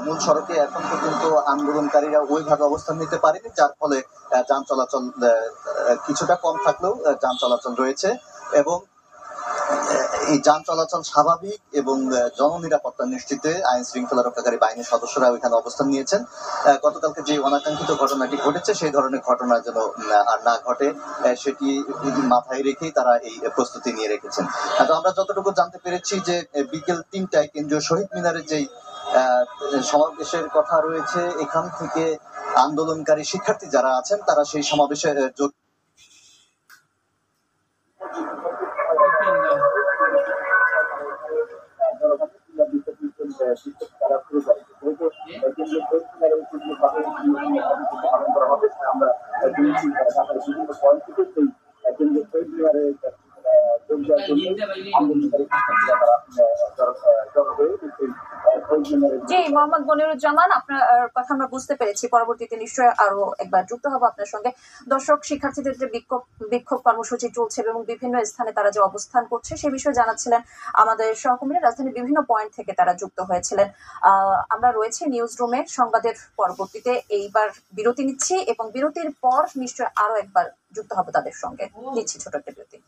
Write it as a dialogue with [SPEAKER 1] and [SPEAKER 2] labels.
[SPEAKER 1] মূল সড়কে এখন পর্যন্ত আন্দোলনকারীরা ওইভাবে অবস্থান নিতে পারেনি, যার ফলে যান চলাচল কিছুটা কম থাকলেও যান চলাচল রয়েছে এবং এই যান চলাচল স্বাভাবিক এবং জননিরাপত্তা নিশ্চিতে আইন শৃঙ্খলা রক্ষাকারী বাহিনীর সদস্যরা ওইখানে অবস্থান নিয়েছেন। গতকালকে যে অনাকাঙ্ক্ষিত ঘটনাটি ঘটেছে সেই ধরনের ঘটনা যেন আর না ঘটে সেটি মাথায় রেখেই তারা এই প্রস্তুতি নিয়ে রেখেছেন। তো আমরা যতটুকু জানতে পেরেছি যে বিকেল ৩টায় কেন্দ্রীয় শহীদ মিনারের যেই সমাবেশের কথা রয়েছে, এখান থেকে আন্দোলনকারী শিক্ষার্থী যারা আছেন তারা সেই সমাবেশে যোগ আমরা বিভিন্ন পয়েন্ট থেকে সেই কেন্দ্রীয় শহীদ মিনারে
[SPEAKER 2] জি, মোহাম্মদ মনিরুজ্জামান, আপনার কথা আমরা বুঝতে পেরেছি। পরবর্তীতে নিশ্চয়ই আরো একবার যুক্ত হবো আপনার সঙ্গে। দর্শক, শিক্ষার্থীদের যে বিক্ষোভ কর্মসূচি চলছে এবং বিভিন্ন স্থানে তারা যে অবস্থান করছে সে বিষয়ে জানাচ্ছিলেন আমাদের সহকর্মীরা। রাজধানীর বিভিন্ন পয়েন্ট থেকে তারা যুক্ত হয়েছিলেন। আমরা রয়েছি নিউজ রুমে সংবাদের পরবর্তীতে। এইবার বিরতি নিচ্ছি এবং বিরতির পর নিশ্চয়ই আরো একবার যুক্ত হবো তাদের সঙ্গে। নিচ্ছি ছোট একটা বিরতি।